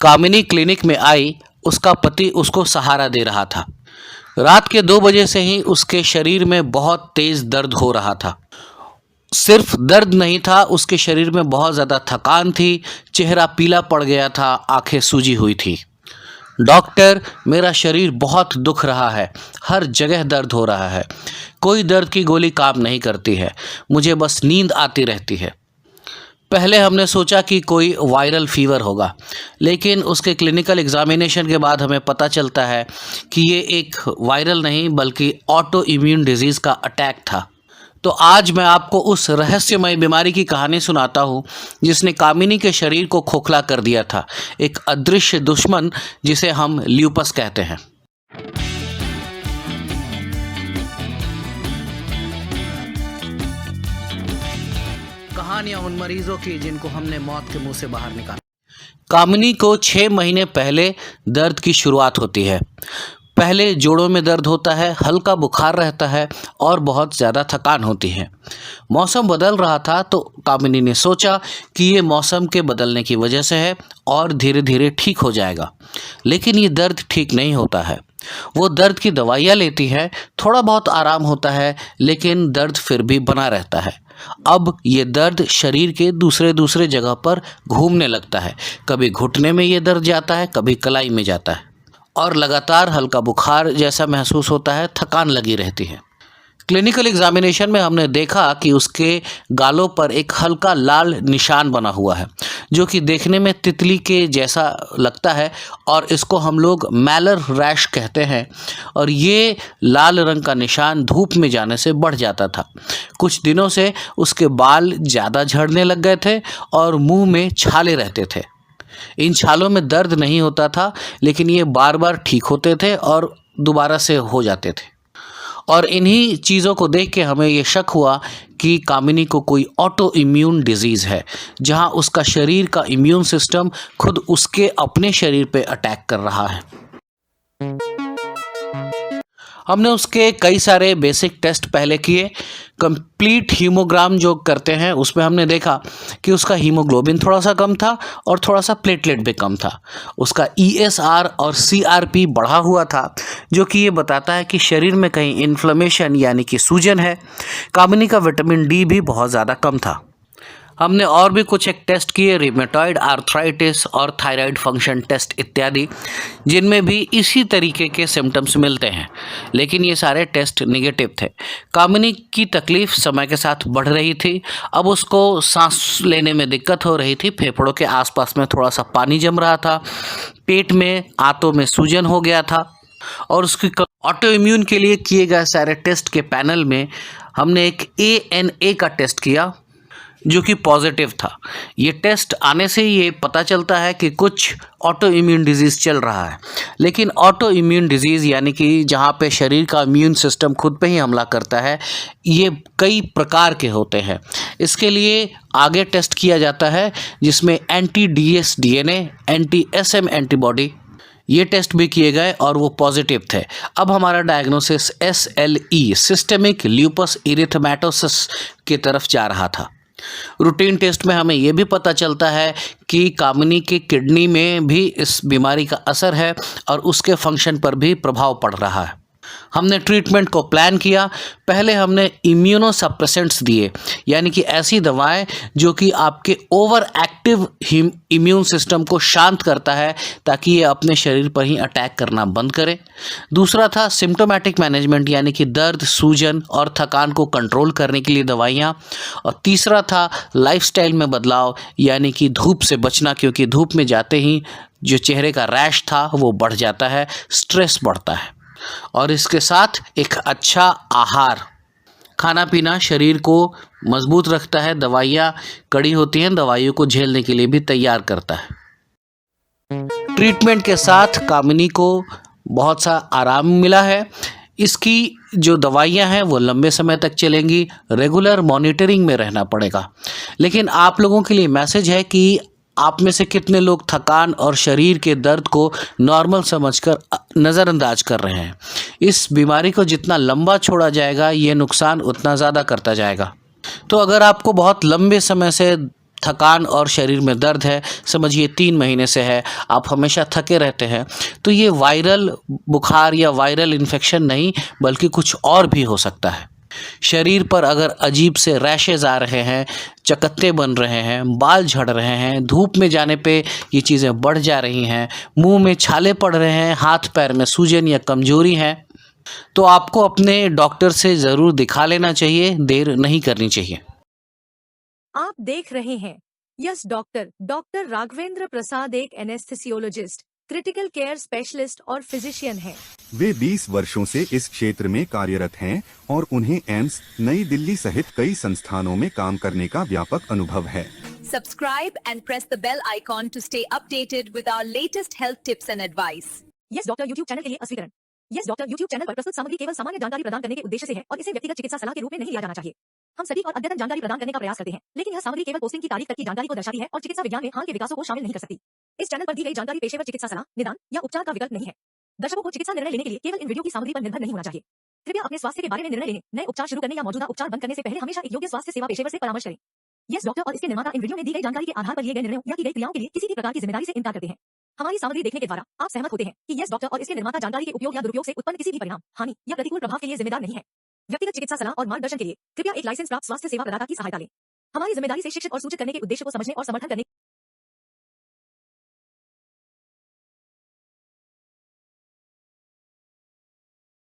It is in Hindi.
कामिनी क्लिनिक में आई। उसका पति उसको सहारा दे रहा था। रात के 2 बजे से ही उसके शरीर में बहुत तेज दर्द हो रहा था। सिर्फ दर्द नहीं था, उसके शरीर में बहुत ज़्यादा थकान थी, चेहरा पीला पड़ गया था, आंखें सूजी हुई थी। डॉक्टर, मेरा शरीर बहुत दुख रहा है, हर जगह दर्द हो रहा है, कोई दर्द की गोली काम नहीं करती है, मुझे बस नींद आती रहती है। पहले हमने सोचा कि कोई वायरल फीवर होगा, लेकिन उसके क्लिनिकल एग्जामिनेशन के बाद हमें पता चलता है कि ये एक वायरल नहीं बल्कि ऑटो इम्यून डिजीज़ का अटैक था। तो आज मैं आपको उस रहस्यमय बीमारी की कहानी सुनाता हूँ जिसने कामिनी के शरीर को खोखला कर दिया था, एक अदृश्य दुश्मन जिसे हम ल्यूपस कहते हैं। कहानियां उन मरीजों की जिनको हमने मौत के मुंह से बाहर निकाला। कामिनी को 6 महीने पहले दर्द की शुरुआत होती है। पहले जोड़ों में दर्द होता है, हल्का बुखार रहता है और बहुत ज़्यादा थकान होती है। मौसम बदल रहा था तो कामिनी ने सोचा कि ये मौसम के बदलने की वजह से है और धीरे धीरे ठीक हो जाएगा। लेकिन ये दर्द ठीक नहीं होता है। वो दर्द की दवाइयाँ लेती है, थोड़ा बहुत आराम होता है, लेकिन दर्द फिर भी बना रहता है। अब ये दर्द शरीर के दूसरे दूसरे जगह पर घूमने लगता है। कभी घुटने में ये दर्द जाता है, कभी कलाई में जाता है और लगातार हल्का बुखार जैसा महसूस होता है, थकान लगी रहती है। क्लिनिकल एग्जामिनेशन में हमने देखा कि उसके गालों पर एक हल्का लाल निशान बना हुआ है जो कि देखने में तितली के जैसा लगता है और इसको हम लोग मैलर रैश कहते हैं। और ये लाल रंग का निशान धूप में जाने से बढ़ जाता था। कुछ दिनों से उसके बाल ज़्यादा झड़ने लग गए थे और मुंह में छाले रहते थे। इन छालों में दर्द नहीं होता था, लेकिन ये बार बार ठीक होते थे और दोबारा से हो जाते थे। और इन्हीं चीज़ों को देख के हमें ये शक हुआ कि कामिनी को कोई ऑटो इम्यून डिजीज़ है, जहां उसका शरीर का इम्यून सिस्टम खुद उसके अपने शरीर पे अटैक कर रहा है। हमने उसके कई सारे बेसिक टेस्ट पहले किए। कंप्लीट हीमोग्राम जो करते हैं उसमें हमने देखा कि उसका हीमोग्लोबिन थोड़ा सा कम था और थोड़ा सा प्लेटलेट भी कम था। उसका ESR और CRP बढ़ा हुआ था, जो कि ये बताता है कि शरीर में कहीं इन्फ्लेमेशन यानी कि सूजन है। कामिनी का विटामिन D भी बहुत ज़्यादा कम था। हमने और भी कुछ एक टेस्ट किए, रिमेटॉइड आर्थराइटिस और थायराइड फंक्शन टेस्ट इत्यादि, जिनमें भी इसी तरीके के सिम्टम्स मिलते हैं, लेकिन ये सारे टेस्ट नेगेटिव थे। कामिनी की तकलीफ़ समय के साथ बढ़ रही थी। अब उसको सांस लेने में दिक्कत हो रही थी, फेफड़ों के आसपास में थोड़ा सा पानी जम रहा था, पेट में आंतों में सूजन हो गया था। और उसकी ऑटो इम्यून के लिए किए गए सारे टेस्ट के पैनल में हमने एक ANA का टेस्ट किया जो कि पॉजिटिव था। ये टेस्ट आने से ये पता चलता है कि कुछ ऑटो इम्यून डिजीज़ चल रहा है। लेकिन ऑटो इम्यून डिजीज़ यानी कि जहाँ पे शरीर का इम्यून सिस्टम खुद पे ही हमला करता है, ये कई प्रकार के होते हैं। इसके लिए आगे टेस्ट किया जाता है जिसमें anti-DS DNA, anti-SM एंटीबॉडी, ये टेस्ट भी किए गए और वो पॉजिटिव थे। अब हमारा डायग्नोसिस SLE सिस्टेमिक ल्यूपस इरिथेमेटोसिस की तरफ जा रहा था। रूटीन टेस्ट में हमें ये भी पता चलता है कि कामिनी की किडनी में भी इस बीमारी का असर है और उसके फंक्शन पर भी प्रभाव पड़ रहा है। हमने ट्रीटमेंट को प्लान किया। पहले हमने इम्यूनोसप्रेसेंट्स दिए, यानी कि ऐसी दवाएं जो कि आपके ओवर एक्टिव इम्यून सिस्टम को शांत करता है ताकि ये अपने शरीर पर ही अटैक करना बंद करे। दूसरा था सिम्टोमेटिक मैनेजमेंट, यानी कि दर्द, सूजन और थकान को कंट्रोल करने के लिए दवाइयाँ। और तीसरा था लाइफस्टाइल में बदलाव, यानी कि धूप से बचना, क्योंकि धूप में जाते ही जो चेहरे का रैश था वो बढ़ जाता है, स्ट्रेस बढ़ता है। और इसके साथ एक अच्छा आहार, खाना पीना शरीर को मजबूत रखता है। दवाइयाँ कड़ी होती हैं, दवाइयों को झेलने के लिए भी तैयार करता है। ट्रीटमेंट के साथ कामिनी को बहुत सा आराम मिला है। इसकी जो दवाइयाँ हैं वो लंबे समय तक चलेंगी, रेगुलर मॉनिटरिंग में रहना पड़ेगा। लेकिन आप लोगों के लिए मैसेज है कि आप में से कितने लोग थकान और शरीर के दर्द को नॉर्मल समझकर नज़रअंदाज कर रहे हैं। इस बीमारी को जितना लंबा छोड़ा जाएगा ये नुकसान उतना ज़्यादा करता जाएगा। तो अगर आपको बहुत लंबे समय से थकान और शरीर में दर्द है, समझिए 3 महीने से है, आप हमेशा थके रहते हैं, तो ये वायरल बुखार या वायरल इन्फेक्शन नहीं बल्कि कुछ और भी हो सकता है। शरीर पर अगर अजीब से रैशेज आ रहे हैं, चकत्ते बन रहे हैं, बाल झड़ रहे हैं, धूप में जाने पे ये चीज़ें बढ़ जा रही हैं, मुंह में छाले पड़ रहे हैं, हाथ पैर में सूजन या कमजोरी है, तो आपको अपने डॉक्टर से ज़रूर दिखा लेना चाहिए, देर नहीं करनी चाहिए। आप देख रहे हैं यस डॉक्टर। डॉक्टर राघवेंद्र प्रसाद एक एनेस्थेसियोलॉजिस्ट, क्रिटिकल केयर स्पेशलिस्ट और फिजिशियन हैं। वे 20 वर्षों से इस क्षेत्र में कार्यरत हैं और उन्हें एम्स, नई दिल्ली सहित कई संस्थानों में काम करने का व्यापक अनुभव है। Subscribe and press the bell icon to stay updated with our latest health tips and advice. Yes doctor YouTube channel के लिए अस्वीकरण। यस डॉक्टर यूट्यूब चैनल पर प्रस्तुत सामग्री केवल सामान्य जानकारी प्रदान करने के उद्देश्य से है और इसे व्यक्तिगत चिकित्सा सलाह के रूप में नहीं लिया जाना चाहिए। हम सटीक और अद्यतन जानकारी प्रदान करने का प्रयास करते हैं, लेकिन यह सामग्री केवल पोस्टिंग की तारीख तक की जानकारी को दर्शाती है और चिकित्सा विज्ञान में हाल के विकासों को शामिल नहीं कर सकती। इस चैनल पर दी गई जानकारी पेशेवर चिकित्सा सलाह, निदान या उपचार का विकल्प नहीं है। दर्शकों को चिकित्सा निर्णय लेने के लिए केवल इन वीडियो की सामग्री पर निर्भर नहीं होना चाहिए। कृपया अपने स्वास्थ्य के बारे में निर्णय लेने, नए उपचार शुरू करने या मौजूदा उपचार बंद करने से पहले हमेशा एक योग्य स्वास्थ्य सेवा पेशेवर से परामर्श करें। यस डॉक्टर और इसके निर्माता इन वीडियो में दी गई जानकारी के आधार पर लिए गए निर्णयों या की गई क्रियाओं के लिए किसी भी प्रकार की जिम्मेदारी से इनकार करते हैं। हमारी सामग्री देखने के द्वारा आप सहमत होते हैं कि यस डॉक्टर और इसके निर्माता जानकारी के उपयोग या दुरुपयोग से उत्पन्न किसी भी परिणाम, हानि या प्रतिकूल प्रभाव के लिए जिम्मेदार नहीं है। व्यक्तिगत चिकित्सा सलाह और मार्गदर्शन के लिए कृपया एक लाइसेंस प्राप्त स्वास्थ्य सेवा प्रदाता की सहायता लें। हमारी जिम्मेदारी से शिक्षित और सूचित करने के उद्देश्य को समझने और समर्थन करने